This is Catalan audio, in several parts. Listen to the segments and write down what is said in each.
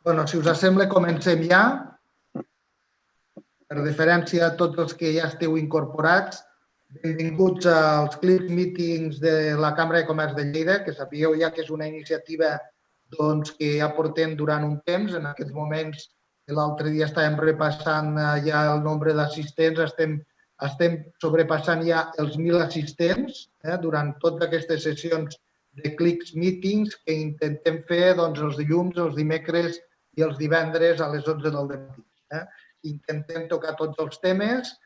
Bueno, si us sembla, comencem ja. Per diferència a tots els que ja esteu incorporats, benvinguts als Click Meetings de la Cambra de Comerç de Lleida, que sapigueu ja que és una iniciativa que ja portem durant un temps. En aquests moments, l'altre dia estàvem repassant ja el nombre d'assistents, estem sobrepassant ja els 1.000 assistents durant totes aquestes sessions de Click Meetings que intentem fer els dilluns, els dimecres i els divendres a les 11 del matí. Intentem tocar tots els temes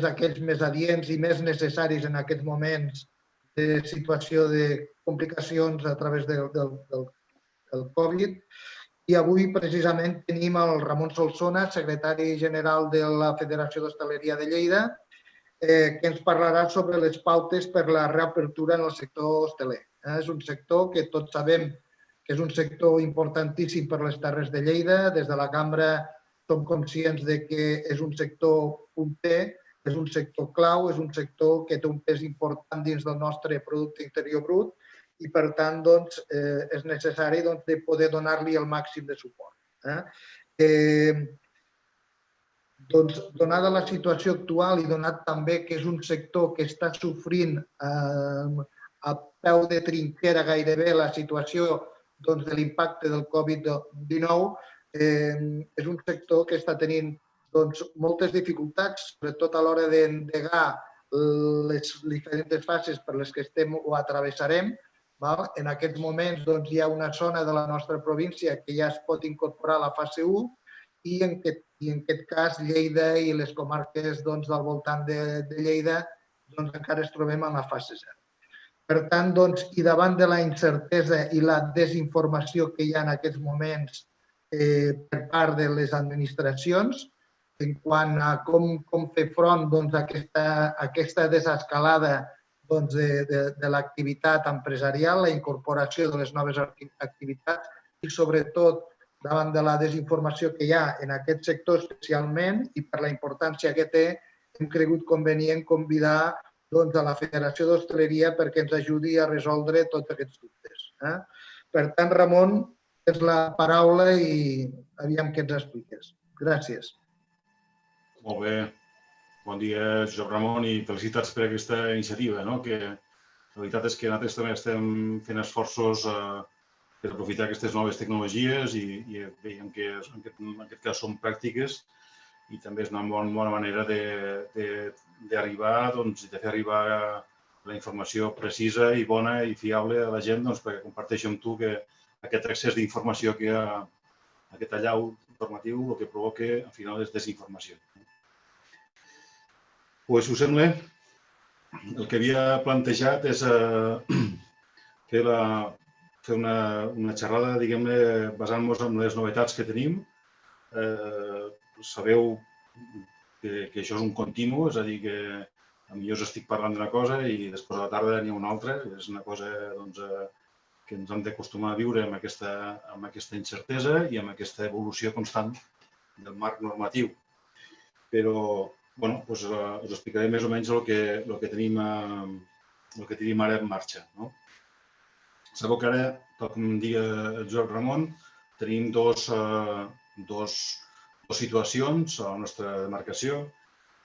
aquells més adients i més necessaris en aquests moments de situació de complicacions a través del Covid. I avui precisament tenim el Ramon Solsona, secretari general de la Federació d'Hostaleria de Lleida, que ens parlarà sobre les pautes per la reapertura en el sector hosteler. És un sector que tots sabem que és un sector importantíssim per les Terres de Lleida. Des de la Cambra som conscients que és un sector punter, és un sector clau, és un sector que té un pes important dins del nostre producte interior brut i, per tant, és necessari de poder donar-li el màxim de suport. Donada la situació actual i donat també que és un sector que està sofrint a peu de trinxera gairebé la situació de l'impacte del Covid-19, és un sector que està tenint moltes dificultats, sobretot a l'hora d'endegar les diferents fases per les que estem o atravessarem. En aquests moments hi ha una zona de la nostra província que ja es pot incorporar a la fase 1 i en aquest cas Lleida i les comarques del voltant de Lleida encara es trobem en la fase 0. Per tant, i davant de la incertesa i la desinformació que hi ha en aquests moments per part de les administracions en quant a com fer front a aquesta desescalada de l'activitat empresarial, la incorporació de les noves activitats i, sobretot, davant de la desinformació que hi ha en aquest sector especialment i per la importància que té, hem cregut convenient convidar a la Federació d'Hostaleria perquè ens ajudi a resoldre tots aquests dubtes. Per tant, Ramon, tens la paraula i aviam què ens expliques. Gràcies. Molt bé. Bon dia, Josep Ramon, i felicitats per aquesta iniciativa, que la veritat és que nosaltres també estem fent esforços per aprofitar aquestes noves tecnologies i veiem que en aquest cas són pràctiques i també és una bona manera d'arribar, de fer arribar la informació precisa i bona i fiable a la gent perquè comparteixi amb tu que aquest excés d'informació que hi ha, aquest allau informatiu, el que provoca al final és desinformació. Doncs, si us sembla, el que havia plantejat és fer una xerrada, diguem-ne, basant-nos en les novetats que tenim. Sabeu que això és un continu, és a dir, que jo us estic parlant d'una cosa i després a la tarda n'hi ha una altra. És una cosa que ens hem d'acostumar a viure amb aquesta incertesa i amb aquesta evolució constant del marc normatiu. Però us explicaré més o menys el que tenim ara en marxa. Sabeu que ara, tal com deia el Josep Ramon, tenim dues situacions a la nostra demarcació.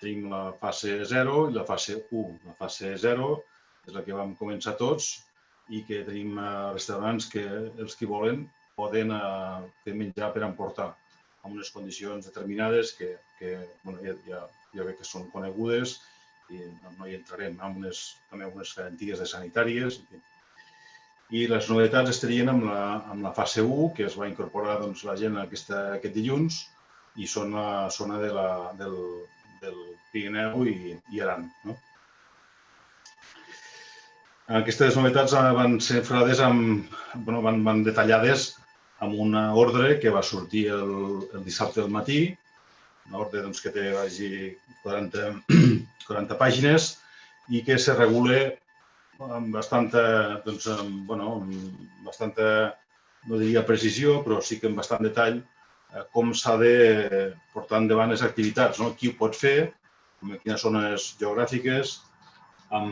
Tenim la fase 0 i la fase 1. La fase 0 és la que vam començar tots i que tenim restaurants que els que volen poden fer menjar per emportar en unes condicions determinades que ja veig que són conegudes i no hi entrarem, amb unes garanties sanitàries. I les novetats estarien amb la fase 1, que es va incorporar la gent aquest dilluns, i són la zona del Pirineu i Aran. Aquestes novetats van ser enfrades, van detallades amb una ordre que va sortir el dissabte al matí, una ordre que té 40 pàgines i que se regula amb bastanta, no diria precisió, però sí que amb bastant detall, com s'ha de portar endavant les activitats, qui ho pot fer, en quines zones geogràfiques, en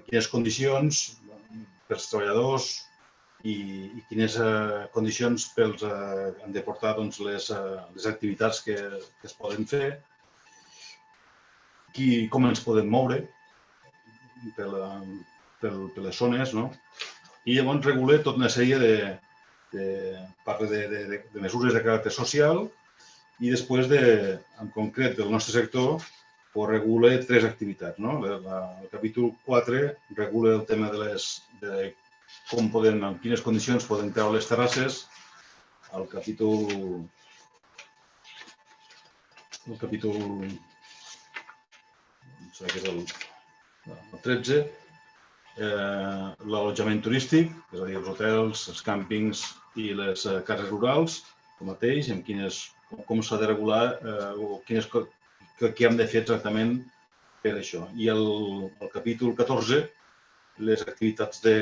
quines condicions per als treballadors, i quines condicions han de portar les activitats que es poden fer, com ens podem moure per les zones, no? I llavors regula tota una sèrie parla de mesures de caràcter social i després, en concret, del nostre sector, regula 3 activitats. El capítol 4 regula el tema de en quines condicions poden treure les terrasses. El capítol 13, l'allotjament turístic, és a dir, els hotels, els càmpings i les cases rurals, el mateix, com s'ha de regular o què hem de fer exactament per això. I el capítol 14, les activitats de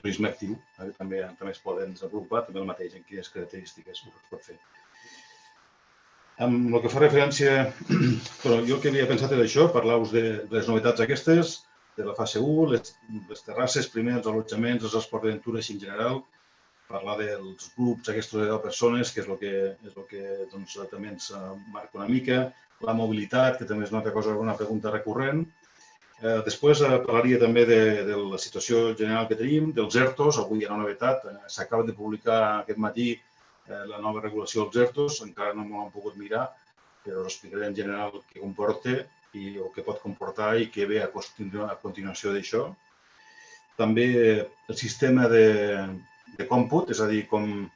turisme actiu, que també es poden desenvolupar, també el mateix, en quines característiques es pot fer. Amb el que fa referència, jo el que havia pensat era això, parlar-vos de les novetats aquestes, de la fase 1, les terrasses, primer els allotjaments, els esports d'aventura així en general, parlar dels grups aquests de 10 persones, que és el que també ens marca una mica, la mobilitat, que també és una altra cosa, una pregunta recurrent. Després parlaria també de la situació general que tenim, dels ERTOs, avui hi ha una novetat, s'acaba de publicar aquest matí la nova regulació dels ERTOs, encara no m'ho han pogut mirar, però us explicaré en general què comporta i el que pot comportar i què ve a continuació d'això. També el sistema de còmput, és a dir, com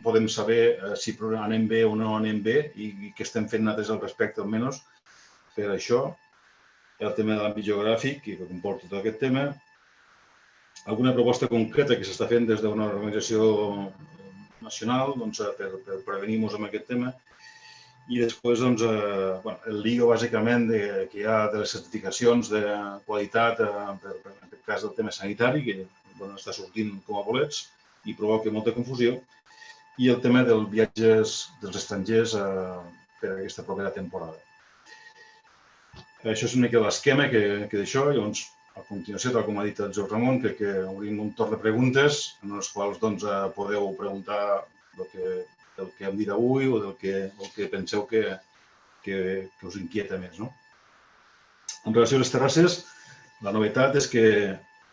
podem saber si anem bé o no anem bé i què estem fent nosaltres al respecte, almenys, per això. El tema de l'àmbit geogràfic i que comporta tot aquest tema. Alguna proposta concreta que s'està fent des d'una organització nacional per prevenir-nos amb aquest tema. I després, el LIGO, bàsicament, que hi ha de les certificacions de qualitat, en aquest cas del tema sanitari, que està sortint com a bolets i provoca molta confusió, i el tema dels viatges dels estrangers per a aquesta propera temporada. Això és una mica l'esquema que d'això, llavors, a continuació, tal com ha dit el Joan Ramon, crec que obrim un torn de preguntes en les quals podeu preguntar el que hem dit avui o el que penseu que us inquieta més. En relació a les terrasses, la novetat és que,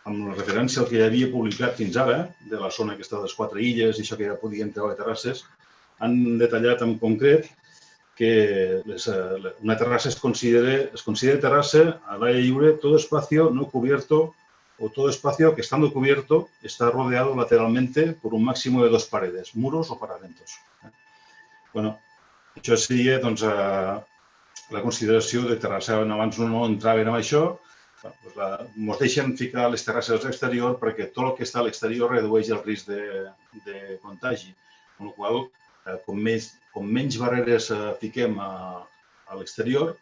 amb referència al que ja havia publicat fins ara, de la zona aquesta de les 4 illes i això que ja podien treure terrasses, han detallat en concret que una terrassa es considera terrassa al aire libre todo espacio no cubierto o todo espacio que, estando cubierto, está rodeado lateralmente por un máximo de 2 paredes, muros o paramentos. Això seria la consideració de terrassa. Abans no entraven en això. Ens deixen ficar les terrasses a l'exterior perquè tot el que està a l'exterior redueix el risc de contagi. Amb la qual cosa, com menys barreres fiquem a l'exterior,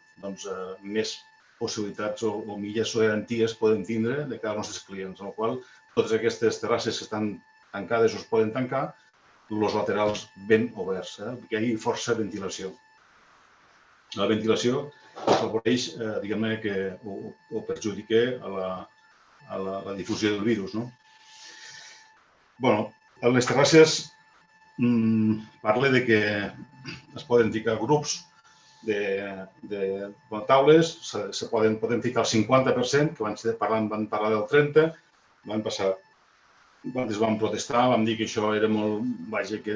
més possibilitats o millors garanties podem tindre de cara als nostres clients. Amb la qual cosa, totes aquestes terrasses que estan tancades o es poden tancar, els laterals ben oberts, perquè hi ha força ventilació. La ventilació afavoreix, diguem-ne, o perjudica a la difusió del virus. A les terrasses parla de que es poden ficar grups de taules, poden ficar el 50%, que van parlar del 30%, quan es van protestar, vam dir que això era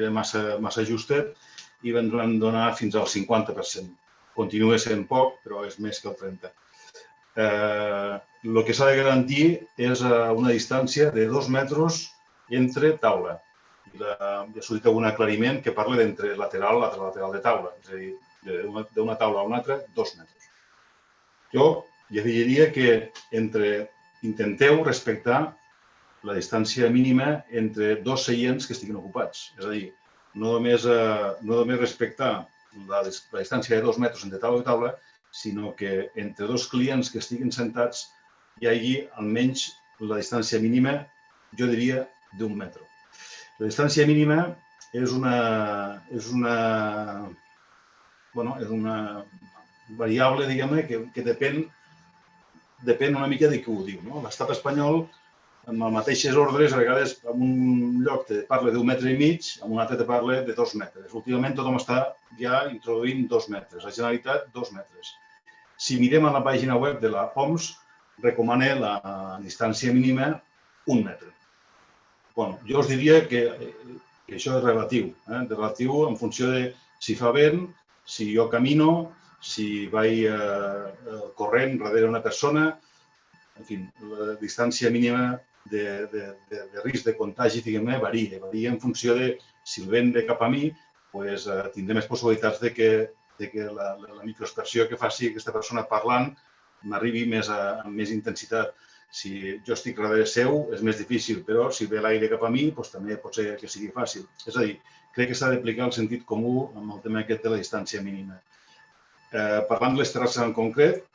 massa justet i van donar fins al 50%. Continua sent poc, però és més que el 30%. El que s'ha de garantir és una distància de 2 metres entre taula. Ja s'ha dit algun aclariment que parla d'entre lateral de taula, és a dir, d'una taula a una altra, 2 metres. Jo diria que intenteu respectar la distància mínima entre 2 seients que estiguin ocupats. És a dir, no només respectar la distància de 2 metres entre taula i taula, sinó que entre 2 clients que estiguin sentats hi hagi almenys la distància mínima, jo diria, d'1 metre. La distància mínima és una variable, diguem-ne, que depèn una mica de qui ho diu. L'estat espanyol amb els mateixos ordres, a vegades en un lloc te parla d'1,5 metres, en un altre te parla de 2 metres. Últimament tothom està ja introduint 2 metres, la Generalitat 2 metres. Si mirem a la pàgina web de la OMS, recomana la distància mínima 1 metre. Jo us diria que això és relatiu, relatiu en funció de si fa vent, si jo camino, si vaig corrent darrere una persona, en fi, la distància mínima de risc de contagi, diguem-ne, varia en funció de si el vent ve cap a mi, tindré més possibilitats de que la microexpressió que faci aquesta persona parlant m'arribi amb més intensitat. Si jo estic darrere seu és més difícil, però si ve l'aire cap a mi també pot ser que sigui fàcil. És a dir, crec que s'ha d'aplicar el sentit comú amb el tema aquest de la distància mínima. Parlant de les terrasses en concret,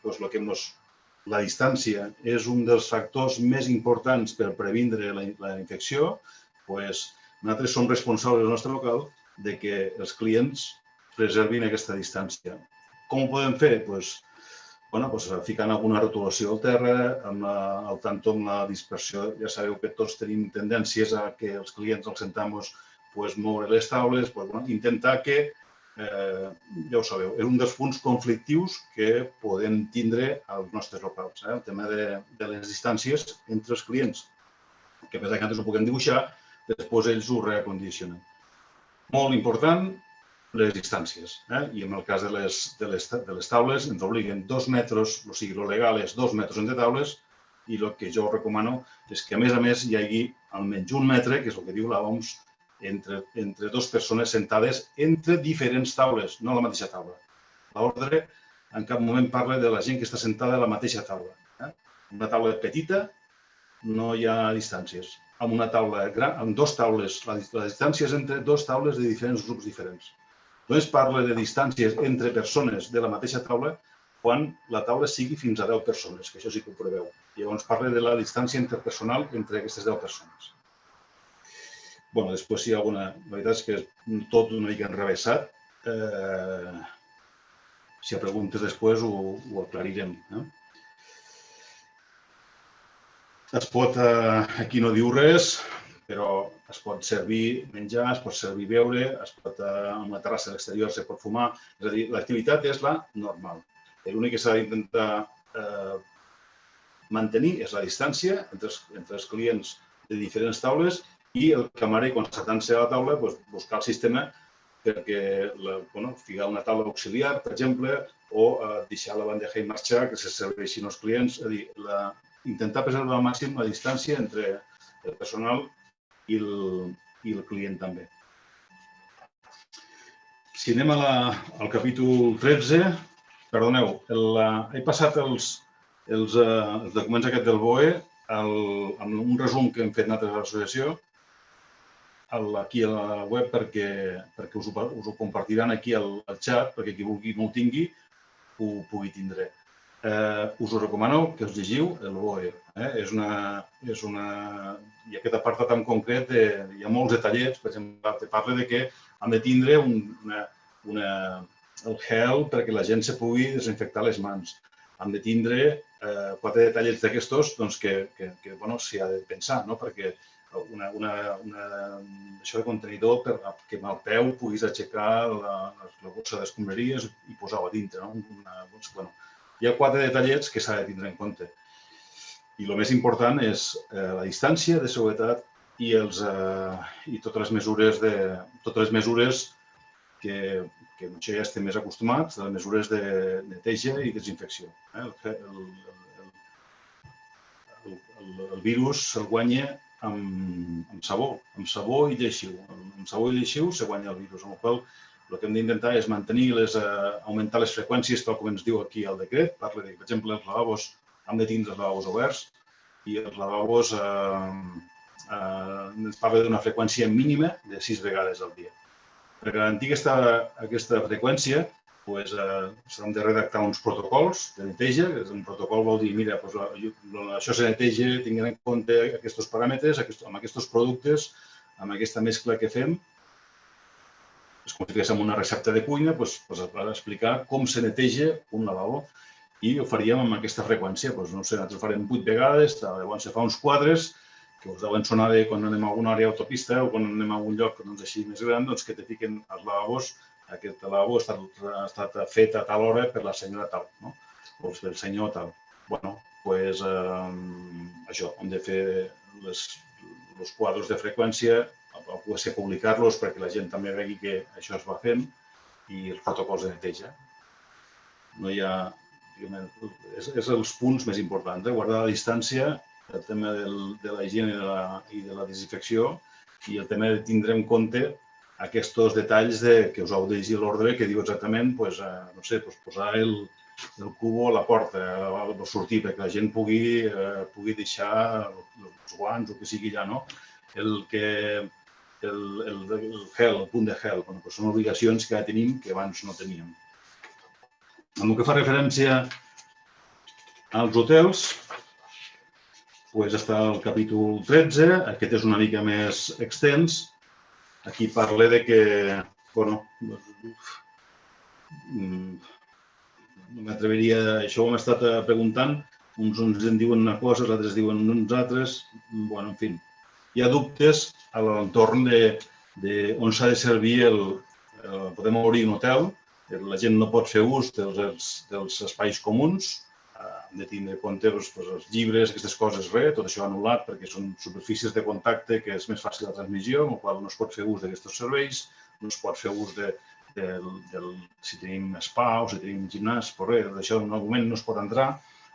la distància és un dels factors més importants per previndre la infecció. Nosaltres som responsables del nostre local de que els clients preservin aquesta distància. Com ho podem fer? Ficant alguna rotulació al terra, al tanto amb la dispersió. Ja sabeu que tots tenim tendències a que els clients els sentam moure les taules, intentar que, ja ho sabeu, és un dels punts conflictius que podem tindre als nostres locals, el tema de les distàncies entre els clients, que a pesar que nosaltres ho puguem dibuixar, després ells ho reacondicionen. Molt important, les distàncies. I en el cas de les taules ens obliguen 2 metres, o sigui, el legal és 2 metres entre taules, i el que jo recomano és que, a més, hi hagi almenys 1 metre, que és el que diu l'OMS, entre 2 persones sentades entre diferents taules, no a la mateixa taula. L'ordre en cap moment parla de la gent que està sentada a la mateixa taula. Una taula petita no hi ha distàncies. En una taula gran, en 2 taules, la distància és entre 2 taules de diferents grups diferents. No es parla de distàncies entre persones de la mateixa taula quan la taula sigui fins a 10 persones, que això sí que ho preveu. Llavors parla de la distància interpersonal entre aquestes 10 persones. Després hi ha alguna... La veritat és que és tot una mica enrevessat. Si hi ha preguntes després ho aclarirem. Aquí no diu res, però es pot servir menjar, es pot servir beure, en una terrassa a l'exterior se pot fumar. És a dir, l'activitat és la normal. L'únic que s'ha d'intentar mantenir és la distància entre els clients de diferents taules i el camarer, constatant-se a la taula, buscar el sistema perquè ficar una taula auxiliar, per exemple, o deixar la bandeja i marxar, que se serveixin els clients. És a dir, intentar preservar al màxim la distància entre el personal i el client també. Si anem al capítol 13, perdoneu, he passat els documents aquests del BOE amb un resum que hem fet nosaltres a l'associació aquí a la web perquè us ho compartiran aquí al xat perquè qui vulgui no ho tingui ho pugui tindre. Us ho recomano que us llegiu el BOE. I aquest apartat en concret hi ha molts detallets. Per exemple, parla que hem de tindre el gel perquè la gent se pugui desinfectar les mans. Hem de tindre 4 detallets d'aquestos que s'hi ha de pensar, perquè això de contenidor perquè amb el peu puguis aixecar la bossa d'escombraries i posar-ho a dintre. Hi ha 4 detallets que s'ha de tindre en compte. I el més important és la distància de seguretat i totes les mesures que això ja estem més acostumats, les mesures de neteja i desinfecció. El virus se'l guanya amb sabó i lleixiu. Amb sabó i lleixiu se guanya el virus, amb el qual el que hem d'intentar és augmentar les freqüències, tal com ens diu aquí el decret. Parla de, per exemple, els lavabos, hem de tindre els lavabos oberts i els lavabos ens parla d'una freqüència mínima de 6 vegades al dia. Per garantir aquesta freqüència, s'han de redactar uns protocols de neteja. Un protocol vol dir, mira, això se neteja tenint en compte aquests paràmetres, amb aquests productes, amb aquesta mescla que fem. És com si féssim una recepta de cuina, per explicar com se neteja un lavabo i ho faríem amb aquesta freqüència. No sé, nosaltres farem 8 vegades, llavors se fa uns quadres que us deuen sonar de quan anem a alguna àrea d'autopista o quan anem a algun lloc així més gran, que te fiquen als lavabos, aquest lavabo ha estat fet a tal hora per la senyora tal, o pel senyor tal. Bé, doncs això, hem de fer els quadres de freqüència, poder ser publicar-los perquè la gent també vegi que això es va fent i els protocols de neteja. No hi ha... És els punts més importants, guardar la distància, el tema de la higiene i de la desinfecció i el tema de tindre en compte aquests detalls que us heu de llegir l'ordre que diu exactament, no sé, posar el cubo a la porta, al sortir, perquè la gent pugui deixar els guants o que sigui allà, no? El gel, el punt de gel, són obligacions que ja tenim que abans no teníem. En el que fa referència als hotels, està el capítol 13, aquest és una mica més extens. Aquí parla de que, no m'atreviria, això ho hem estat preguntant, uns en diuen una cosa, els altres diuen uns altres, en fi. Hi ha dubtes a l'entorn d'on s'ha de servir podem obrir un hotel, la gent no pot fer ús dels espais comuns, hem de tindre en compte els llibres, aquestes coses, tot això anul·lat perquè són superfícies de contacte que és més fàcil la transmissió, amb la qual no es pot fer ús d'aquests serveis, no es pot fer ús si tenim spa o si tenim gimnàs, però res, d'això en algun moment no es pot entrar,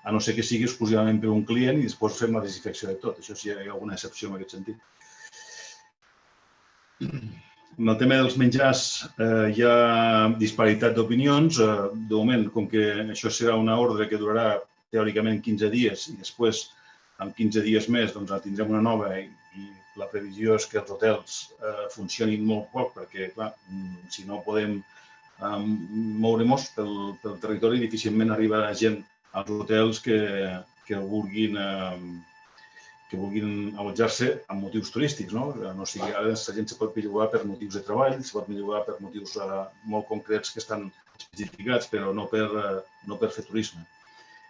a no ser que sigui exclusivament per un client i després fem la desinfecció de tot. Això sí, hi ha alguna excepció en aquest sentit. En el tema dels menjars hi ha disparitat d'opinions. De moment, com que això serà una ordre que durarà teòricament 15 dies i després, en 15 dies més, tindrem una nova i la previsió és que els hotels funcionin molt poc perquè, clar, si no podem moure-nos pel territori, difícilment arribarà gent als hotels que vulguin allotjar-se amb motius turístics. No sigui, ara la gent se pot bellugar per motius de treball, se pot bellugar per motius molt concrets que estan especificats, però no per fer turisme,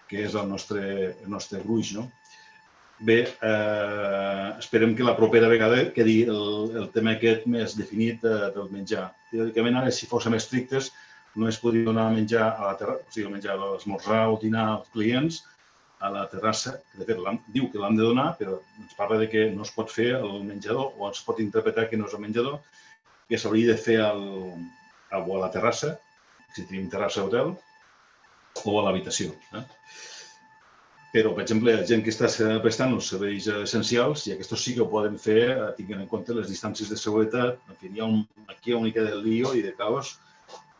que és el nostre gruix. Bé, esperem que la propera vegada quedi el tema aquest més definit del menjar. Teòricament, ara, si fóssim estrictes, només podria donar menjar a la terrassa, o sigui, menjar a l'esmorzar o dinar als clients a la terrassa, que de fet diu que l'han de donar, però ens parla que no es pot fer al menjador o es pot interpretar que no és el menjador, que s'hauria de fer a la terrassa, si tenim terrassa d'hotel, o a l'habitació. Però, per exemple, la gent que està prestant els serveis essencials, i aquests sí que ho poden fer, tinguent en compte les distàncies de seguretat. En fi, aquí hi ha una mica de lío i de caos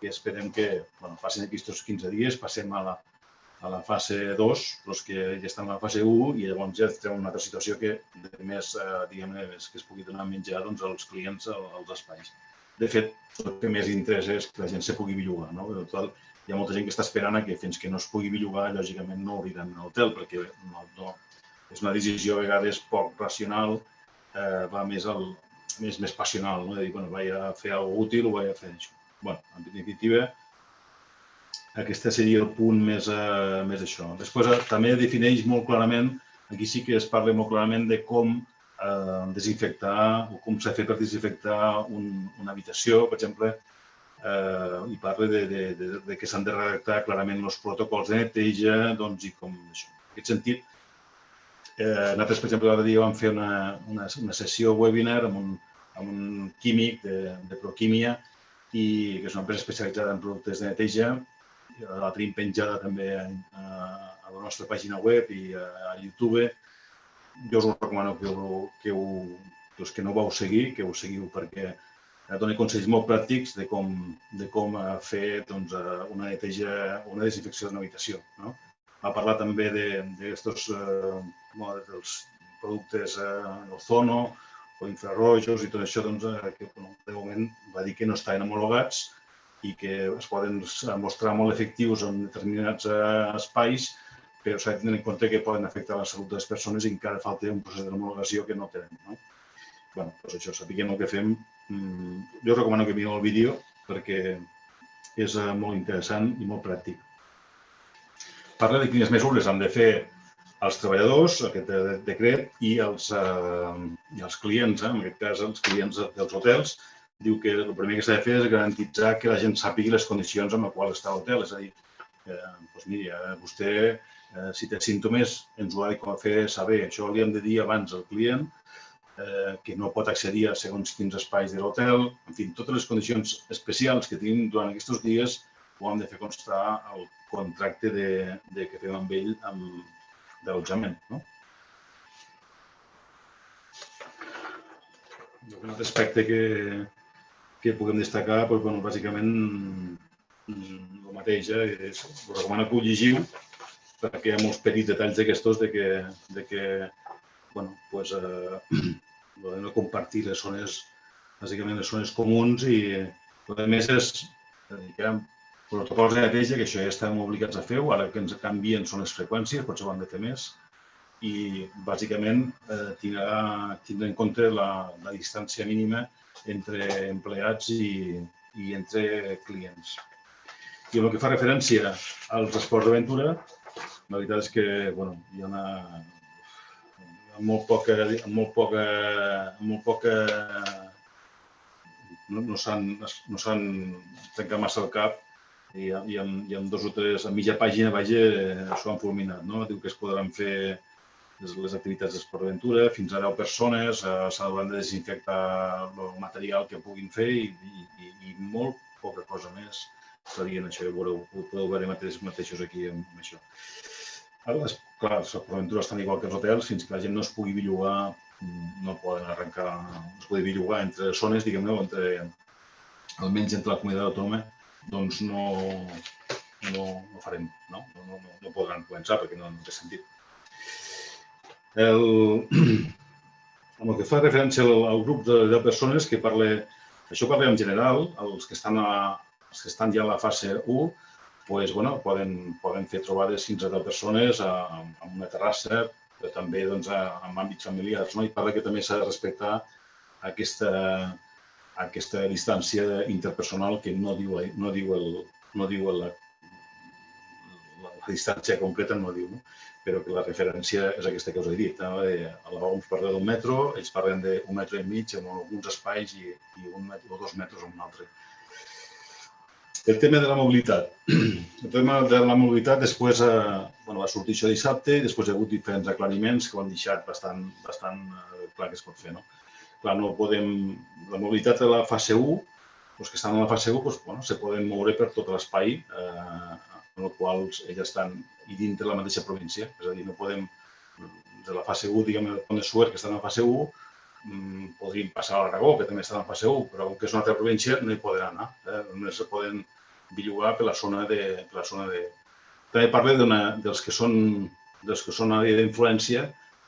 que esperem que passin aquests 15 dies, passem a la fase 2, els que ja estan a la fase 1, i llavors ja tindrem una altra situació que més, diguem-ne, que es pugui donar menjar als clients als espais. De fet, el que més interessa és que la gent se pugui bellugar. Hi ha molta gent que està esperant que fins que no es pugui bellugar, lògicament no obriran l'hotel, perquè és una decisió a vegades poc racional, va més passional, de dir, vaig a fer alguna cosa útil o vaig a fer això. En definitiva, aquest seria el punt més això. Després també defineix molt clarament, aquí sí que es parla molt clarament de com desinfectar o com s'ha fet per desinfectar una habitació, per exemple, i parla que s'han de redactar clarament els protocols de neteja i com això. En aquest sentit, nosaltres, per exemple, l'altre dia vam fer una sessió webinar amb un químic de Proquímia, que és una empresa especialitzada en productes de neteja. La tenim penjada també a la nostra pàgina web i a YouTube. Jo us ho recomano que els que no ho vau seguir, que ho seguiu perquè dona consells molt pràctics de com fer una neteja, una desinfecció d'una habitació. Va parlar també dels productes ozono o infrarrojos i tot això, que de moment va dir que no estaven homologats i que es poden mostrar molt efectius en determinats espais, però s'ha de tenir en compte que poden afectar la salut de les persones i encara falta un procés d'homologació que no tenen. Doncs això, sapiguem el que fem. Jo recomano que mireu el vídeo perquè és molt interessant i molt pràctic. Parla de quines mesures han de fer als treballadors, aquest decret, i als clients, en aquest cas els clients dels hotels, diu que el primer que s'ha de fer és garantitzar que la gent sàpiga les condicions amb les quals està l'hotel. És a dir, doncs miri, vostè, si té símptomes, ens ho ha de fer saber. Això li hem de dir abans al client, que no pot accedir a segons quins espais de l'hotel. En fi, totes les condicions especials que tenim durant aquests dies ho hem de fer constar al contracte que fem amb ell d'allotjament. Un altre aspecte que puguem destacar, bàsicament, el mateix, us recomano que ho llegiu, perquè hi ha molts petits detalls d'aquestos de que no compartir les zones, bàsicament les zones comuns, i a més és que protocols de neteja, que això ja estem obligats a fer-ho, ara que ens canvien són les freqüències, potser ho hem de fer més, i bàsicament tindre en compte la distància mínima entre empleats i entre clients. I el que fa referència als esports d'aventura, la veritat és que hi ha molt poca... No s'han trencat massa el cap i amb dos o tres, a mitja pàgina, s'ho han fulminat. Diu que es podran fer les activitats d'esport d'aventura, fins a 10 persones, s'hauran de desinfectar el material que puguin fer i molt poca cosa més serien això. Ho podeu veure mateixos aquí amb això. Clar, les esport d'aventura estan igual que els hotels, fins que la gent no es pugui bellugar, no poden arrencar, es pugui bellugar entre zones, diguem-ne, almenys entre la comunitat autònoma, doncs no farem, no podran començar perquè no té sentit. Amb el que fa referència al grup de 10 persones, això parla en general, els que estan ja a la fase 1, poden fer trobades fins a 10 persones en una terrassa, però també en àmbits familiars. I parla que també s'ha de respectar aquesta distància interpersonal que no diu la distància concreta, no diu, però que la referència és aquesta que us he dit. Uns parlen d'un metro, ells parlen d'un metre i mig en alguns espais i 1 metre o 2 metres en un altre. El tema de la mobilitat. El tema de la mobilitat després va sortir això dissabte i després hi ha hagut diferents aclariments que ho han deixat bastant clar que es pot fer. Clar, no podem... La mobilitat de la fase 1, els que estan a la fase 1, se poden moure per tot l'espai en el qual ells estan i dintre la mateixa província. És a dir, no podem, de la fase 1, diguem, el Pont de Suert, que està en la fase 1, podríem passar a l'Aragó, que també està en la fase 1, però que és una altra província, no hi poden anar. Només se poden bellugar per la zona de... També parla dels que són àrea d'influència.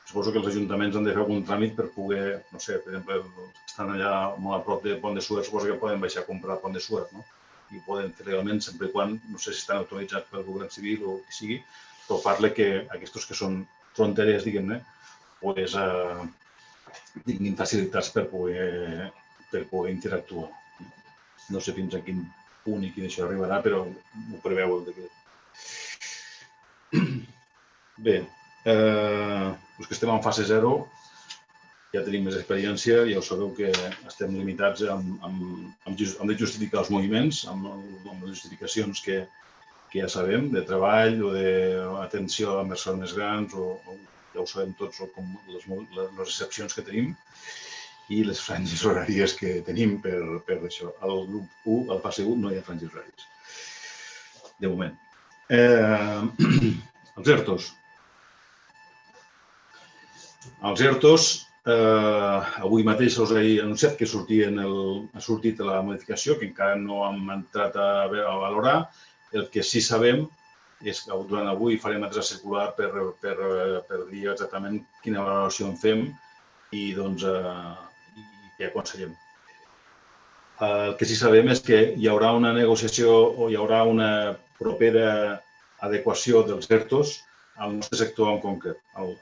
Suposo que els ajuntaments han de fer algun tràmit per poder, no sé, per exemple, estan allà molt a prop del Pont de Suert, suposo que poden baixar a comprar el Pont de Suert, no? I poden fer legalment, sempre i quan, no sé si estan autoritzats pel govern civil o qui sigui, però parla que aquests que són fronterers, diguem-ne, tinguin facilitats per poder interactuar. No sé fins a quin punt i quin això arribarà, però ho preveu el decret. Bé, els que estem en fase 0 ja tenim més experiència, ja ho sabeu que estem limitats amb de justificar els moviments, amb les justificacions que ja sabem, de treball o d'atenció a persones més grans, ja ho sabem tots, les excepcions que tenim i les franges horàries que tenim per això. Al grup 1, al fase 1, no hi ha franges horàries, de moment. Els ERTOs. Els ERTOs, avui mateix us he anunciat que ha sortit la modificació, que encara no hem entrat a valorar. El que sí sabem és que durant avui farem una adreça circular per dir exactament quina valoració en fem i què aconsellem. El que sí sabem és que hi haurà una negociació o hi haurà una propera adequació dels ERTOs al nostre sector en concret, al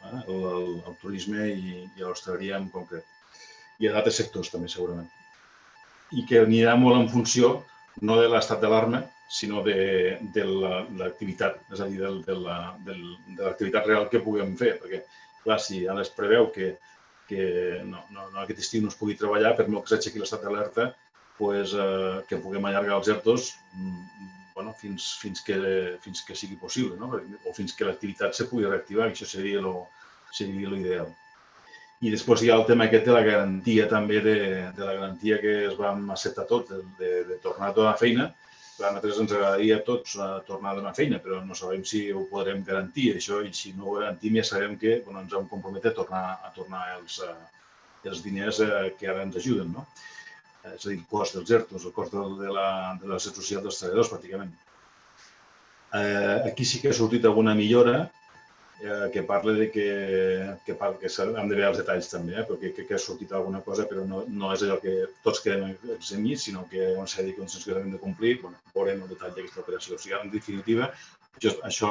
turisme i a l'hostaleria en concret. I a d'altres sectors també, segurament. I que anirà molt en funció no de l'estat d'alarma, sinó de l'activitat, és a dir, de l'activitat real que puguem fer. Perquè, clar, si ara es preveu que aquest estiu no es pugui treballar, per molt que s'aixequi l'estat d'alerta, que puguem allargar els ERTOs fins que sigui possible, o fins que l'activitat se pugui reactivar, i això seria l'ideal. I després hi ha el tema aquest de la garantia també, de la garantia que es vam acceptar tots, de tornar a donar feina. A nosaltres ens agradaria a tots tornar a donar feina, però no sabem si ho podrem garantir, això, i si no ho garantim ja sabem que ens hem compromès a tornar els diners que ara ens ajuden, no? És a dir, el cost dels ERTOs, el cost de la seguretat social dels treballadors, pràcticament. Aquí sí que ha sortit alguna millora que parla de que hem de veure els detalls també, perquè crec que ha sortit alguna cosa, però no és allò que tots quedem eximits, sinó que hi ha una sèrie de condicions que hem de complir. Veurem el detall d'aquesta operació. O sigui, en definitiva, això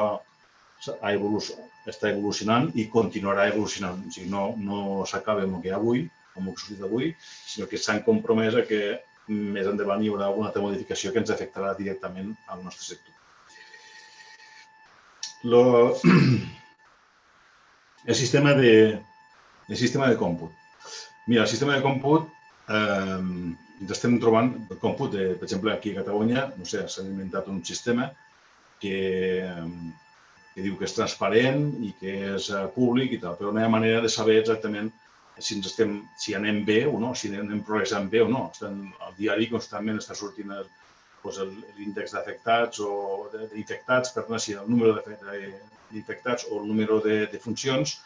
està evolucionant i continuarà evolucionant. O sigui, no s'acaba amb el que hi ha avui, amb el que ha sortit avui, sinó que s'han compromès a que més endavant hi haurà alguna altra modificació que ens afectarà directament al nostre sector. El sistema de còmput. Mira, el sistema de còmput ens estem trobant, el còmput, per exemple, aquí a Catalunya, no sé, s'ha inventat un sistema que diu que és transparent i que és públic i tal, però no hi ha manera de saber exactament si anem bé o no, si anem progressant bé o no. Al diari constantment està sortint l'índex d'afectats o d'infectats, perdona, si el número d'infectats o el número de funcions,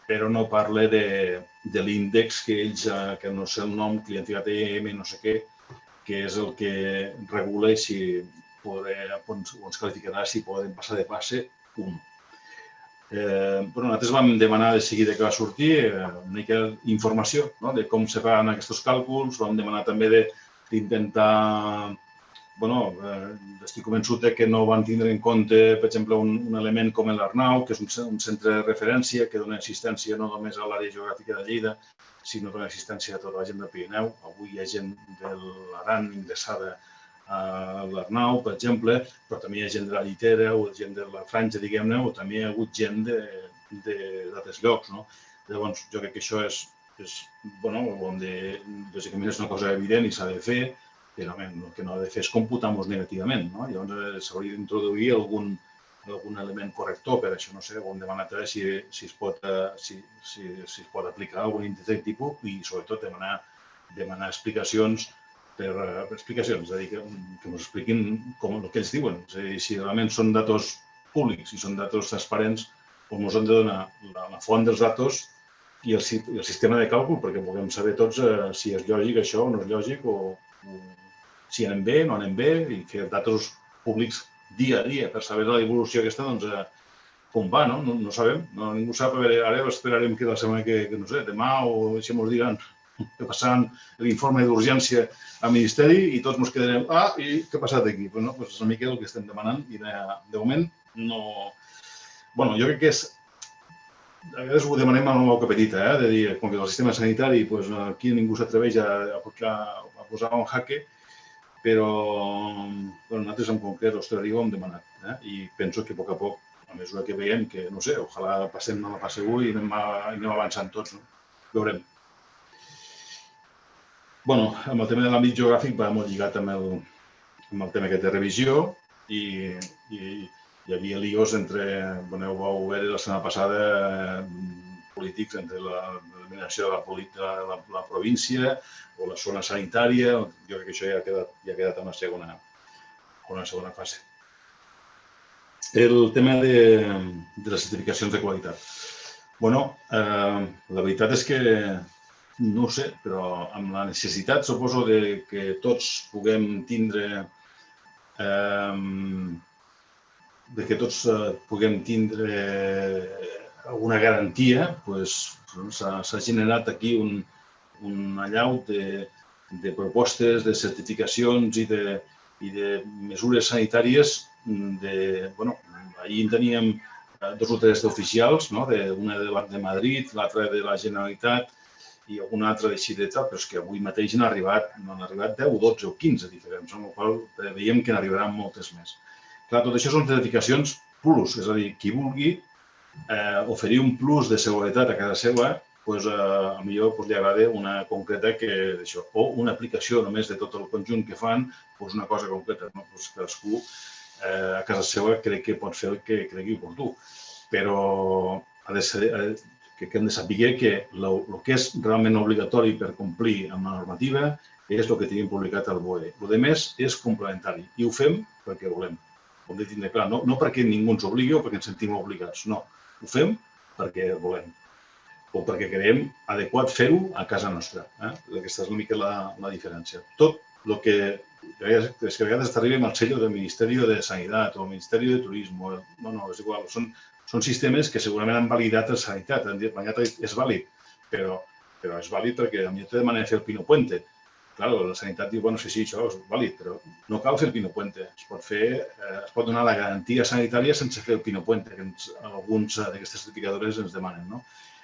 però no parla de l'índex que ells, que no sé el nom, clientitat EM, no sé què, que és el que regula si ens qualificarà si poden passar de fase 1. Nosaltres vam demanar de seguida que va sortir una mica d'informació de com se fan aquests càlculs, vam demanar també d'intentar, estic convençut que no van tindre en compte, per exemple, un element com l'Arnau, que és un centre de referència que dona assistència no només a l'àrea geogràfica de Lleida, sinó que dona assistència a tota la gent del Pirineu. Avui hi ha gent de l'Aran ingressada a l'Arnau, per exemple, però també hi ha gent de la Llitera o gent de la Franja, diguem-ne, o també hi ha hagut gent d'altres llocs. Llavors, jo crec que això lògicament és una cosa evident i s'ha de fer, però el que no ha de fer és computar-nos negativament. Llavors s'hauria d'introduir algun element corrector per això. No sé, ho hem demanat si es pot aplicar algun índex d'aquest tipus i, sobretot, demanar explicacions és a dir, que ens expliquin el que ells diuen. És a dir, si realment són datos públics i són datos transparents, com ens han de donar la font dels datos i el sistema de càlcul, perquè puguem saber tots si és lògic això o no és lògic, o si anem bé, no anem bé, i fer datos públics dia a dia per saber l'evolució aquesta, com va, no? No sabem, ningú sap. Ara esperarem que la setmana que, no sé, demà o si ens diran que passaran l'informe d'urgència al Ministeri i tots ens quedarem, i què ha passat aquí? És una mica el que estem demanant i de moment no... Jo crec que és... A vegades ho demanem amb una boca petita, de dir, com que el sistema sanitari, aquí ningú s'atreveix a posar un jaque, però nosaltres en concret l'hostaleria ho hem demanat i penso que a poc, a mesura que veiem que, no sé, ojalà passem a la fase 1 i anem avançant tots. Veurem. Amb el tema de l'àmbit geogràfic va molt lligat amb el tema aquest de revisió i hi havia líos entre, ho vau veure la setmana passada, polítics entre l'eliminació de la província o la zona sanitària. Jo crec que això ja ha quedat en una segona fase. El tema de les certificacions de qualitat. La veritat és que no ho sé, però amb la necessitat, suposo, que tots puguem tindre alguna garantia, s'ha generat aquí un allau de propostes, de certificacions i de mesures sanitàries. Ahir en teníem 2 o 3 d'oficials, una de Madrid, l'altra de la Generalitat, i algun altre decidit, però és que avui mateix no han arribat 10, 12 o 15 diferents, amb la qual veiem que n'arribaran moltes més. Clar, tot això són certificacions plus, és a dir, qui vulgui oferir un plus de seguretat a casa seva, potser li agrada una concreta o una aplicació només de tot el conjunt que fan, una cosa concreta. Cadascú a casa seva crec que pot fer el que cregui oportú. Però que hem de saber que el que és realment obligatori per complir amb la normativa és el que tenim publicat al BOE. El que més és complementari i ho fem perquè volem. Ho hem de tindre clar, no perquè ningú ens obligui o perquè ens sentim obligats, no. Ho fem perquè volem o perquè creiem adequat fer-ho a casa nostra. Aquesta és una mica la diferència. Tot el que és que a vegades t'arribem al sello del Ministeri de Sanitat o del Ministeri de Turisme. No, és igual. Són sistemes que segurament han validat la sanitat. Han dit, és vàlid, però és vàlid perquè a mi te demanen fer el Pino Puente. Clar, la sanitat diu, sí, això és vàlid, però no cal fer el Pino Puente. Es pot donar la garantia sanitària sense fer el Pino Puente, que alguns d'aquestes certificadores ens demanen, no?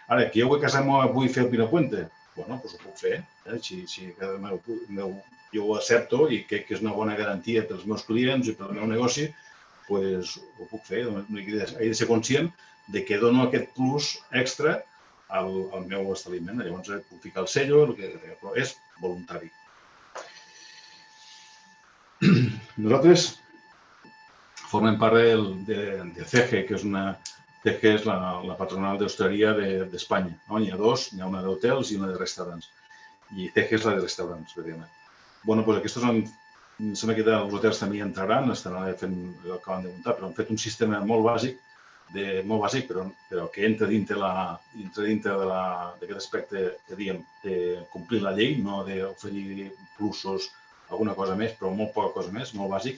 Ara, que jo a casa meva vull fer el Pino Puente, ho puc fer. Si jo ho accepto i crec que és una bona garantia pels meus clients i pel meu negoci, ho puc fer. He de ser conscient que dono aquest plus extra al meu establiment. Llavors puc ficar el sello, però és voluntari. Nosaltres formem part de CEGE, que és la patronal d'hostaleria d'Espanya. N'hi ha dues, n'hi ha una d'hotels i una de restaurants. I CEGE és la de restaurants, veriament. Aquests sembla que els hotels també hi entraran, estaran fent el que acaben de muntar, però han fet un sistema molt bàsic, però que entra dintre d'aquest aspecte que diem de complir la llei, no d'oferir plusos, alguna cosa més, però molt poca cosa més, molt bàsic,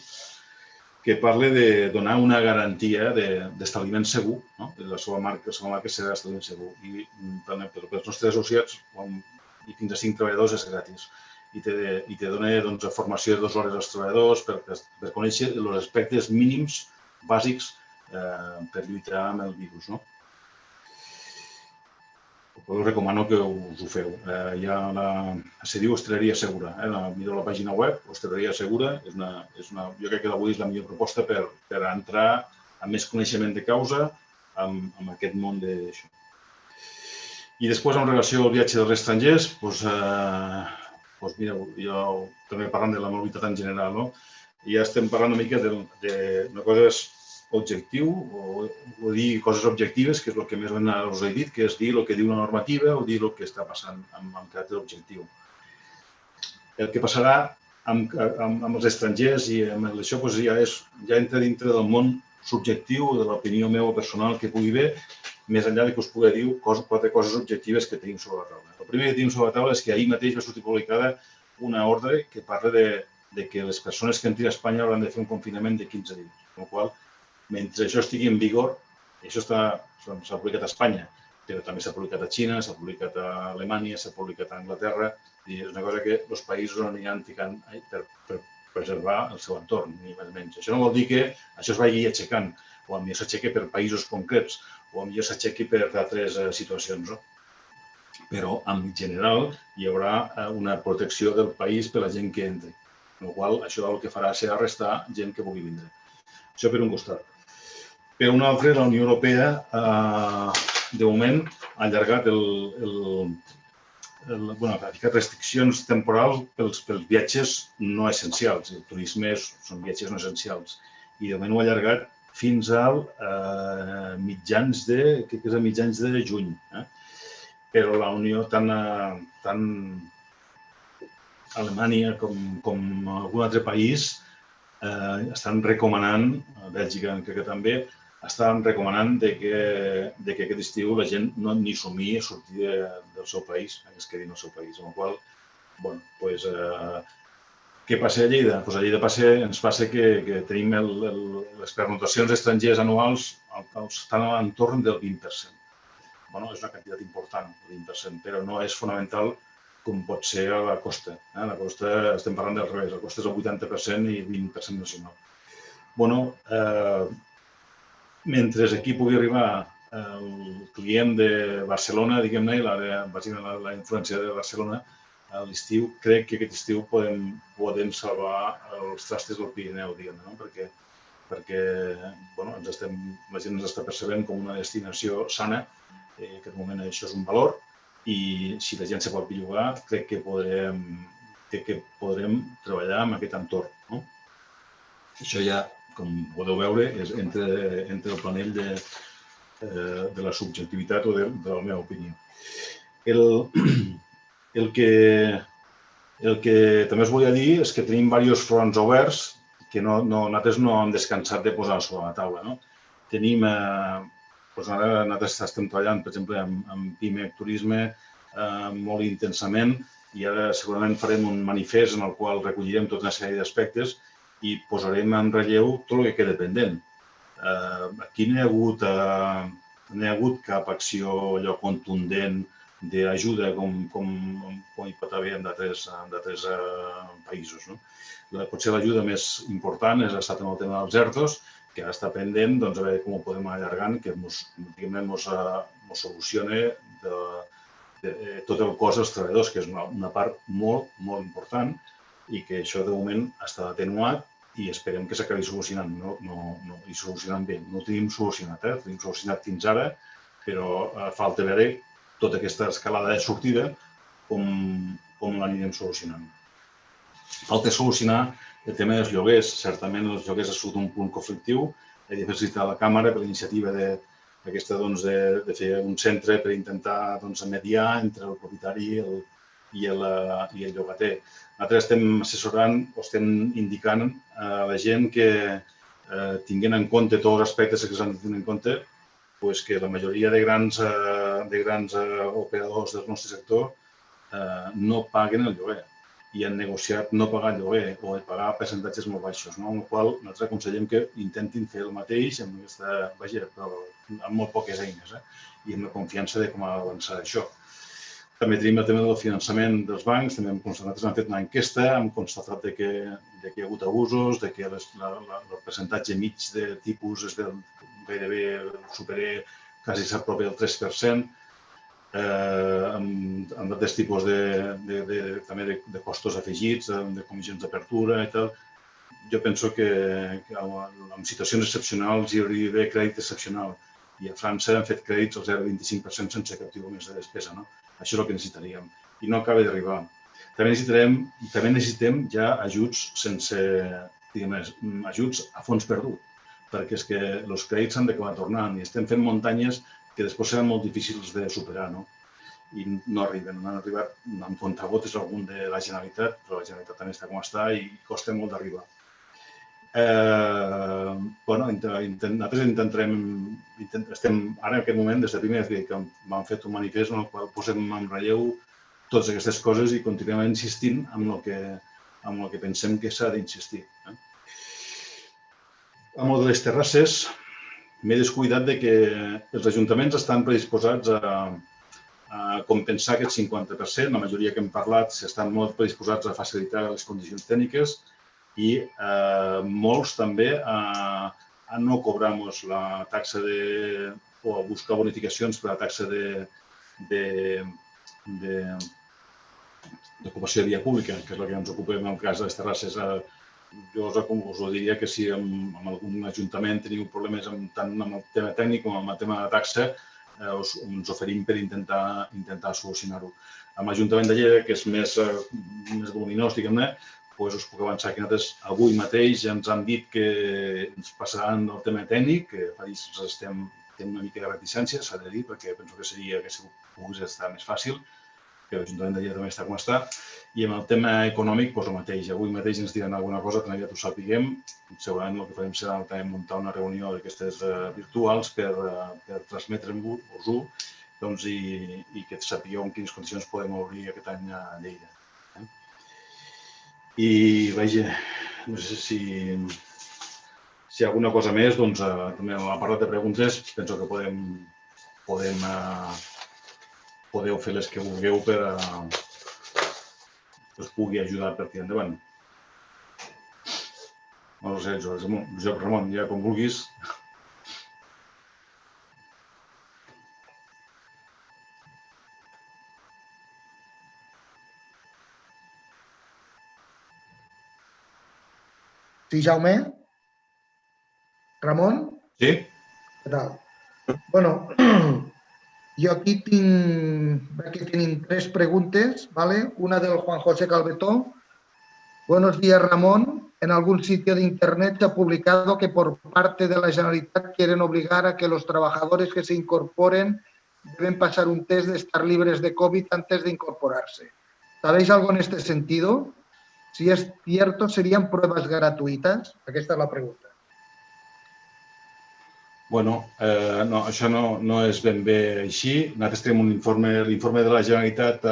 que parla de donar una garantia d'establiment segur. La seva marca serà establiment segur. I pels nostres associats, i fins a 5 treballadors, és gratis. I te dona formació de 2 hores als treballadors per conèixer els aspectes mínims bàsics per lluitar amb el virus. Us recomano que us ho feu. Se diu Hostaleria Segura. Mireu la pàgina web, Hostaleria Segura. Jo crec que avui és la millor proposta per entrar amb més coneixement de causa en aquest món d'això. I després, en relació al viatge dels estrangers, mireu, jo també parlant de la mobilitat en general, ja estem parlant una mica d'una cosa objectiu, o dir coses objectives, que és el que més us he dit, que és dir el que diu la normativa o dir el que està passant amb caràcter objectiu. El que passarà amb els estrangers i amb això ja entra dintre del món subjectiu, de l'opinió meva personal que pugui haver, més enllà que us pugui dir 4 coses objectives que tenim sobre la taula. El primer que tenim sobre la taula és que ahir mateix va sortir publicada una ordre que parla de que les persones que entrin a Espanya hauran de fer un confinament de 15 dies. Amb la qual cosa, mentre això estigui en vigor, això s'ha publicat a Espanya, però també s'ha publicat a Xina, s'ha publicat a Alemanya, s'ha publicat a Anglaterra, i és una cosa que els països aniran ficant per preservar el seu entorn, ni més menys. Això no vol dir que això es vagi aixecant, o potser s'aixequi per països concrets, o potser s'aixequi per altres situacions. Però, en general, hi haurà una protecció del país per a la gent que entri, amb la qual cosa això el que farà serà arrestar gent que vulgui vindre. Això per un costat. Per un altre, la Unió Europea, de moment, ha allargat ha ficat restriccions temporals pels viatges no essencials. El turisme són viatges no essencials. I de moment ho ha allargat fins al mitjans de juny. Però la Unió, tant Alemanya com algun altre país, estan recomanant, a Bèlgica crec que també, estan recomanant que aquest estiu la gent no ni somia sortir del seu país, que es quedi en el seu país. Amb la qual cosa, què passa a Lleida? A Lleida ens passa que tenim les pernotacions estrangers anuals estan a l'entorn del 20%. És una quantitat important, el 20%, però no és fonamental com pot ser a la costa. A la costa estem parlant del revés, la costa és el 80% i el 20% nacional. Mentre aquí pugui arribar el client de Barcelona, diguem-ne, i l'àrea, bàsicament la influència de Barcelona, a l'estiu, crec que aquest estiu podem salvar els trastes del Pirineu, diguem-ne, perquè la gent ens està percebent com una destinació sana, en aquest moment això és un valor, i si la gent se pot bellugar, crec que podrem treballar en aquest entorn. Això ja, com podeu veure, és entre el planell de la subjectivitat o de la meva opinió. El que també us volia dir és que tenim diversos fronts oberts que nosaltres no hem descansat de posar sobre la taula. Tenim, ara nosaltres estem treballant, per exemple, amb PIMEC Turisme molt intensament i ara segurament farem un manifest en el qual recollirem tota una sèrie d'aspectes i posarem en relleu tot el que queda pendent. Aquí no hi ha hagut cap acció allò contundent d'ajuda com hi pot haver en d'altres països. Potser l'ajuda més important ha estat en el tema dels ERTOs, que ara està pendent, a veure com ho podem allargar, que ens solucioni tot el cost dels treballadors, que és una part molt, molt important i que això de moment està atenuat i esperem que s'acabi solucionant, i solucionant bé. No ho tenim solucionat, ho tenim solucionat fins ara, però falta veure tota aquesta escalada de sortida com l'anirem solucionant. Falta solucionar el tema dels lloguers. Certament els lloguers ha sigut un punt conflictiu. He de felicitar la Càmera per l'iniciativa d'aquesta de fer un centre per intentar mediar entre el propietari i el llogater. Nosaltres estem assessorant o estem indicant a la gent que tinguin en compte tots els aspectes que s'han de tenir en compte, que la majoria de grans operadors del nostre sector no paguen el lloguer i han negociat no pagar el lloguer o pagar percentatges molt baixos, amb la qual cosa nosaltres aconsellem que intentin fer el mateix amb molt poques eines i amb la confiança de com avançar això. També tenim el tema del finançament dels bancs, també nosaltres hem fet una enquesta, hem constatat que hi ha hagut abusos, que el percentatge mig de tipus és gairebé supera, quasi s'apropa el 3%, amb altres tipus també de costos afegits, de comissions d'apertura i tal. Jo penso que en situacions excepcionals hi hauria d'haver crèdit excepcional i a França han fet crèdits al 0,25% sense cap tipus més de despesa. Això és el que necessitaríem i no acaba d'arribar. També necessitem ja ajuts ajuts a fons perdut, perquè és que els crèdits s'han d'acabar tornant i estem fent muntanyes que després seran molt difícils de superar i no arriben. No han arribat amb comptagotes algun de la Generalitat, però la Generalitat també està com està i costa molt d'arribar. Nosaltres estem ara en aquest moment, des de primer que vam fer un manifest en el qual posem en relleu totes aquestes coses i continuem insistint en el que pensem que s'ha d'insistir. Amb el de les terrasses, m'he descuidat que els ajuntaments estan predisposats a compensar aquest 50%. La majoria que hem parlat estan molt predisposats a facilitar les condicions tècniques i molts també a no cobrar-nos la taxa o a buscar bonificacions per la taxa d'ocupació de via pública, que és la que ens ocupa en el cas de les terrasses. Jo us diria que si en algun ajuntament teniu problemes tant amb el tema tècnic com amb el tema de taxa, ens oferim per intentar solucionar-ho. Amb l'Ajuntament de Lleida, que és més voluminós, diguem-ne, us puc avançar que nosaltres avui mateix ja ens han dit que ens passaran el tema tècnic, que fa dies tenim una mica de reticència, s'ha de dir, perquè penso que seria que pogués estar més fàcil, que l'Ajuntament de Lleida també està com està. I amb el tema econòmic, el mateix. Avui mateix ens diran alguna cosa, tan aviat ho sapiguem. Segurament el que farem serà també muntar una reunió d'aquestes virtuals per transmetre-vos-ho i que sapigueu en quines condicions podem obrir aquest any a Lleida. I, vaja, no sé si hi ha alguna cosa més, també a part de preguntes, penso que podeu fer les que vulgueu per que us pugui ajudar per tirar endavant. No sé, Josep Ramon, ja com vulguis. Sí, Jaume? Ramon? Sí? Què tal? Bueno, jo aquí veig que tenim 3 preguntes, ¿vale? Una del Juan José Calvetó. Buenos días, Ramón. En algún sitio de internet se ha publicado que por parte de la Generalitat quieren obligar a que los trabajadores que se incorporen deben pasar un test de estar libres de COVID antes de incorporarse. ¿Sabéis algo en este sentido? Si es cierto, ¿serían pruebas gratuïtes? Aquesta és la pregunta. Bueno, no, això no és ben bé així. Nosaltres tenim un informe, l'informe de la Generalitat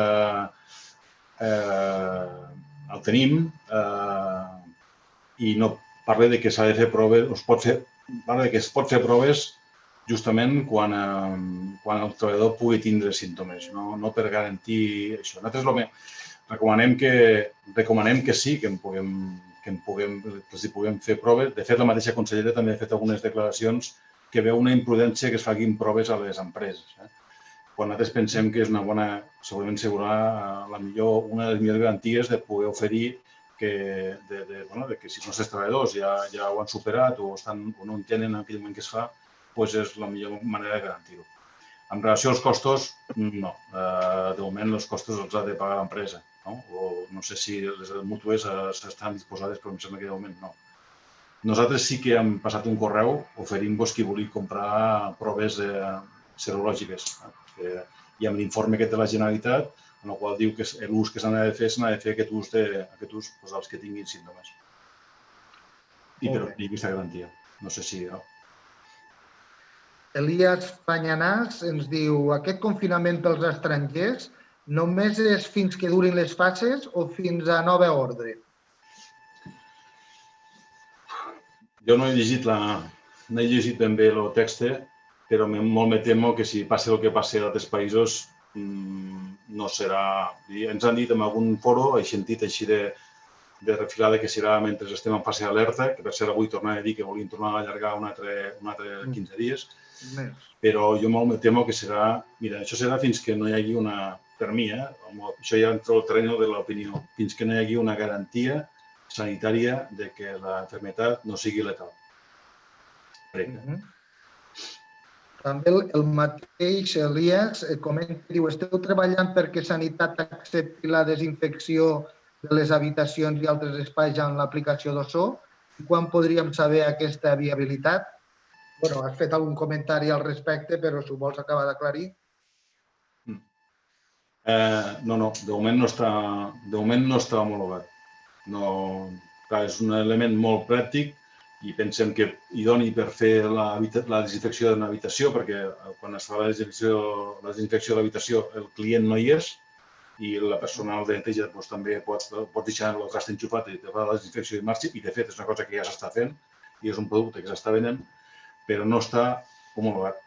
el tenim i no parla de que s'ha de fer proves, parla de que es pot fer proves justament quan el treballador pugui tindre símptomes, no per garantir això. Nosaltres recomanem que sí, que els hi puguem fer proves. De fet, la mateixa consellera també ha fet algunes declaracions que veu una imprudència que es facin proves a les empreses. Quan nosaltres pensem que és una bona, segurament una de les millors garanties de poder oferir que si els nostres treballadors ja ho han superat o no entenen en aquell moment que es fa, doncs és la millor manera de garantir-ho. En relació als costos, no. De moment, els costos els ha de pagar l'empresa. O no sé si les mútues estan disposades, però em sembla que de moment no. Nosaltres sí que hem passat un correu oferint-vos qui vulgui comprar proves serològiques. I amb l'informe aquest de la Generalitat, en el qual diu que l'ús que s'ha de fer aquest ús als que tinguin símptomes. I per obtenir aquesta garantia. No sé si... Elias Panyanàs ens diu: aquest confinament pels estrangers només és fins que durin les fases o fins a nova ordre? Jo no he llegit ben bé el text, però molt me temo que si passa el que passa a altres països no serà... Ens han dit en algun foro, he sentit així de refilada que serà mentre estem en fase d'alerta, que per cert avui tornava a dir que volien tornar a allargar un altre 15 dies, però jo molt me temo que serà... Mira, això serà fins que no hi hagi una... Per mi, això ja entra al terreny de l'opinió, fins que no hi hagi una garantia sanitària de que l'enfermedad no sigui letal. També el mateix Elias comenta, diu, esteu treballant perquè Sanitat accepti la desinfecció de les habitacions i altres espais amb l'aplicació d'Ossó? Quan podríem saber aquesta viabilitat? Bueno, has fet algun comentari al respecte, però si ho vols acabar d'aclarir. No, de moment no està homologat. És un element molt pràctic i pensem que idoni per fer la desinfecció d'una habitació, perquè quan es fa la desinfecció de l'habitació el client no hi és i la personal de neteja també pot deixar el traste enxufat i fa la desinfecció i marxa, i de fet és una cosa que ja s'està fent i és un producte que s'està venent, però no està homologat.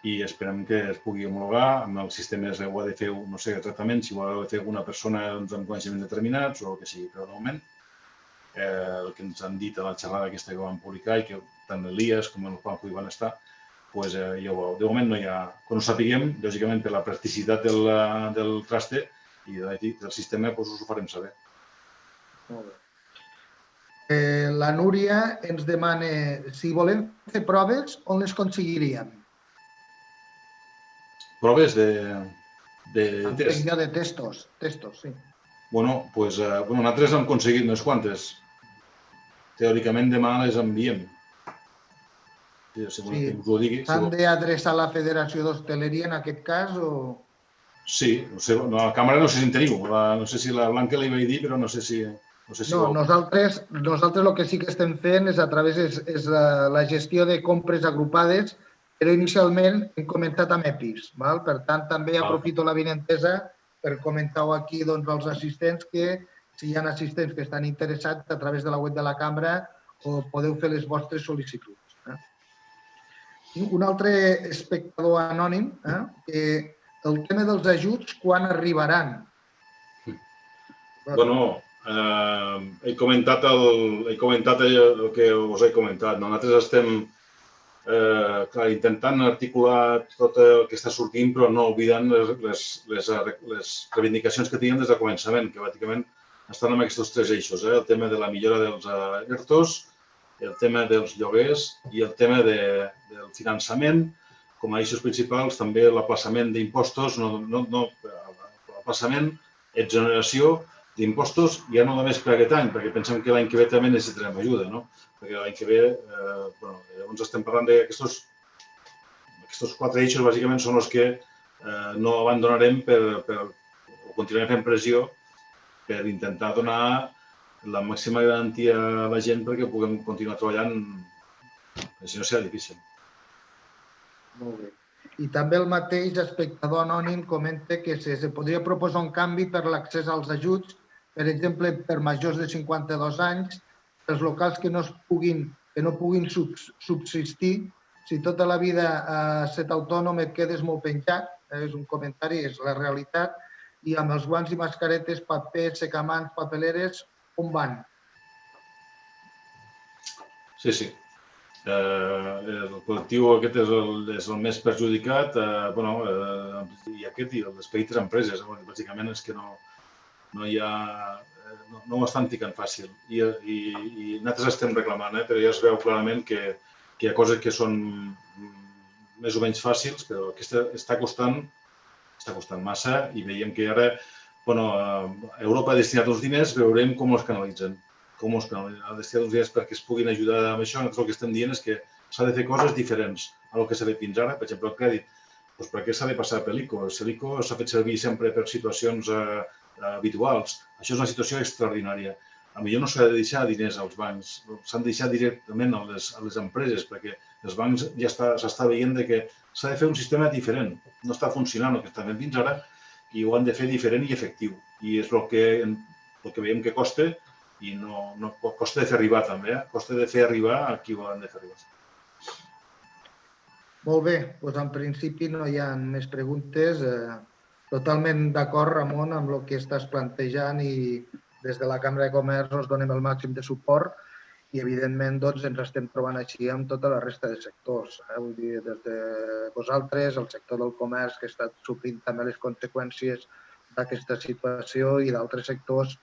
I esperem que es pugui homologar amb els sistemes ho ha de fer, no sé exactament, si ho ha de fer alguna persona amb coneixements determinats o el que sigui, però de moment el que ens han dit a la xerrada aquesta que vam publicar i que tant l'Elias com el Juanjo hi van estar, doncs ja ho veu. De moment no hi ha... Quan ho sapiguem, lògicament per la practicitat del traste i del sistema, doncs us ho farem saber. Molt bé. La Núria ens demana si volem fer proves, on les aconseguiríem? Proves de test? De testos, sí. Bueno, doncs nosaltres hem aconseguit unes quantes. Teòricament demà les enviem. S'han d'adreçar a la Federació d'Hostaleria en aquest cas o...? Sí, a la càmera no sé si en teniu. No sé si la Blanca li vaig dir, però no sé si... No, nosaltres el que sí que estem fent és a través de la gestió de compres agrupades, però inicialment hem comentat amb EPIs. Per tant, també aprofito l'avinentesa per comentar-ho aquí als assistents que si hi ha assistents que estan interessats a través de la web de la cambra podeu fer les vostres sol·licituds. Un altre espectador anònim, el tema dels ajuts, quan arribaran? Bueno, he comentat el que us he comentat. Nosaltres estem intentant articular tot el que està sortint, però no oblidant les reivindicacions que teníem des del començament, que bàsicament estan en aquests tres eixos, el tema de la millora dels ERTOs, el tema dels lloguers i el tema del finançament. Com a eixos principals, també l'aplaçament d'impostos, l'aplaçament, exoneració d'impostos, ja no només per aquest any, perquè pensem que l'any que ve també necessitarem ajuda, no? Perquè l'any que ve, llavors estem parlant d'aquests quatre eixos, bàsicament, són els que no abandonarem o continuarem fent pressió per intentar donar la màxima garantia a la gent perquè puguem continuar treballant, si no serà difícil. Molt bé. I també el mateix espectador anònim comenta que se podria proposar un canvi per l'accés als ajuts, per exemple, per majors de 52 anys, els locals que no puguin subsistir. Si tota la vida has estat autònom et quedes molt penjat, és un comentari, és la realitat, i amb els guants i mascaretes, papers, secamans, papeleres, on van? Sí. El col·lectiu aquest és el més perjudicat, i aquest i les petites empreses, bàsicament és que no ho estan ficant fàcil. I nosaltres estem reclamant, però ja es veu clarament que hi ha coses que són més o menys fàcils, però que està costant massa i veiem que ara Europa ha destinat uns diners, veurem com els canalitzen. Ha destinat uns diners perquè es puguin ajudar amb això. Nosaltres el que estem dient és que s'ha de fer coses diferents al que s'ha fet fins ara. Per exemple, el crèdit. Per què s'ha de passar per l'ICO? L'ICO s'ha fet servir sempre per situacions habituals. Això és una situació extraordinària. Potser no s'ha de deixar diners als bancs, s'han de deixar directament a les empreses, perquè els bancs ja s'està veient que s'ha de fer un sistema diferent. No està funcionant el que està fent fins ara i ho han de fer diferent i efectiu. I és el que veiem que costa i no costa de fer arribar també, costa de fer arribar a qui ho han de fer arribar. Molt bé, doncs en principi no hi ha més preguntes. Totalment d'acord, Ramon, amb el que estàs plantejant i des de la Cambra de Comerç us donem el màxim de suport i, evidentment, ens estem trobant així amb tota la resta de sectors. Vull dir, des de vosaltres, el sector del comerç, que està sofrint també les conseqüències d'aquesta situació, i d'altres sectors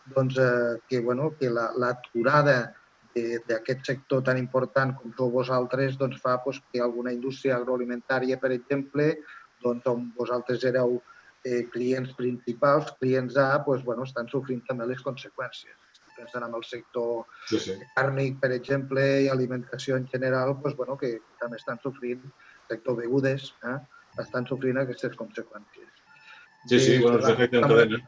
que l'aturada d'aquest sector tan important com sou vosaltres fa que alguna indústria agroalimentària, per exemple, on vosaltres éreu clients principals, clients A, estan sofrint també les conseqüències. Pensant en el sector càrnic, per exemple, i alimentació en general, que també estan sofrint, el sector begudes, estan sofrint aquestes conseqüències. Sí, s'afecta en cadena.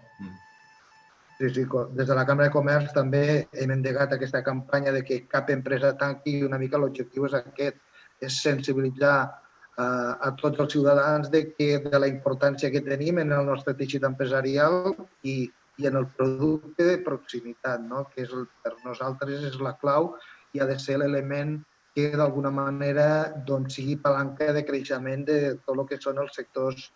Sí, des de la Cambra de Comerç també hem endegat aquesta campanya de que cap empresa tanqui, i una mica l'objectiu és aquest, és sensibilitzar a tots els ciutadans de la importància que tenim en el nostre teixit empresarial i en el producte de proximitat, que per nosaltres és la clau i ha de ser l'element que d'alguna manera sigui palanca de creixement de tot el que són els sectors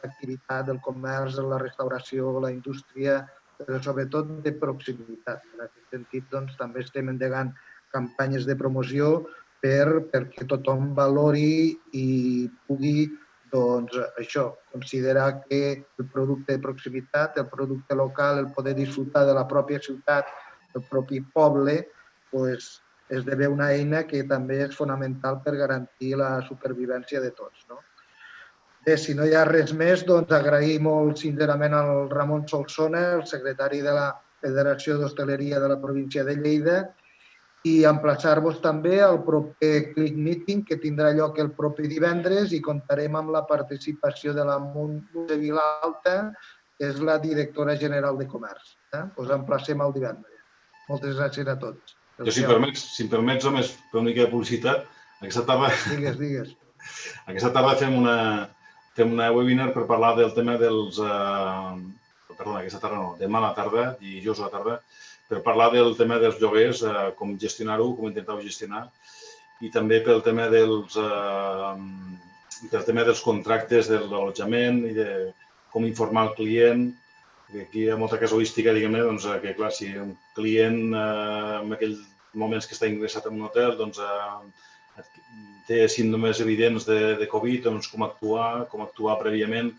d'activitat, del comerç, la restauració, la indústria, però sobretot de proximitat. En aquest sentit, també estem endegant campanyes de promoció perquè tothom valori i pugui considerar que el producte de proximitat, el producte local, el poder disfrutar de la pròpia ciutat, del propi poble, esdevé una eina que també és fonamental per garantir la supervivència de tots. Bé, si no hi ha res més, agrair molt sincerament al Ramon Solsona, el secretari de la Federació d'Hostaleria de la província de Lleida, i emplaçar-vos també al proper Click Meeting, que tindrà lloc el proper divendres, i comptarem amb la participació de la Montse Vilalta, que és la directora general de Comerç. Us emplacem el divendres. Moltes gràcies a tots. Jo, si em permets, només per una mica de publicitat, aquesta tarda... Digues. Aquesta tarda fem una webinar per parlar del tema dels... Perdona, aquesta tarda no, demà a la tarda, dijous a la tarda, per parlar del tema dels lloguers, com gestionar-ho, com intentar-ho gestionar, i també pel tema dels contractes de l'allotjament i de com informar el client. Aquí hi ha molta casuística, diguem-ne, que clar, si un client en aquells moments que està ingressat en un hotel té símptomes evidents de Covid, com actuar prèviament,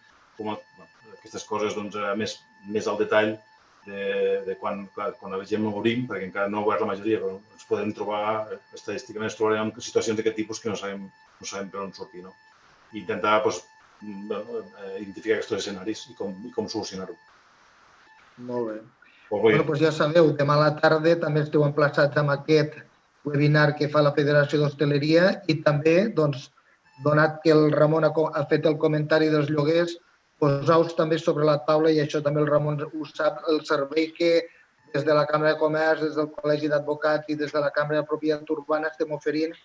aquestes coses més al detall quan la vegem obrim, perquè encara no ha obert la majoria, però ens podem trobar, estadísticament ens trobarem en situacions d'aquest tipus que no sabem per on sortir. I intentar identificar aquests escenaris i com solucionar-ho. Molt bé. Doncs ja sabeu, demà a la tarda també esteu emplaçats amb aquest webinar que fa la Federació d'Hostaleria i també, donat que el Ramon ha fet el comentari dels lloguers, poseu-vos també sobre la taula, i això també el Ramon ho sap, el servei que des de la Cambra de Comerç, des del Col·legi d'Advocats i des de la Cambra de Propietat Urbana estem oferint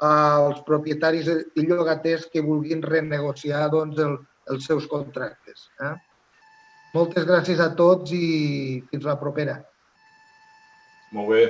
als propietaris i llogaters que vulguin renegociar els seus contractes. Moltes gràcies a tots i fins la propera. Molt bé.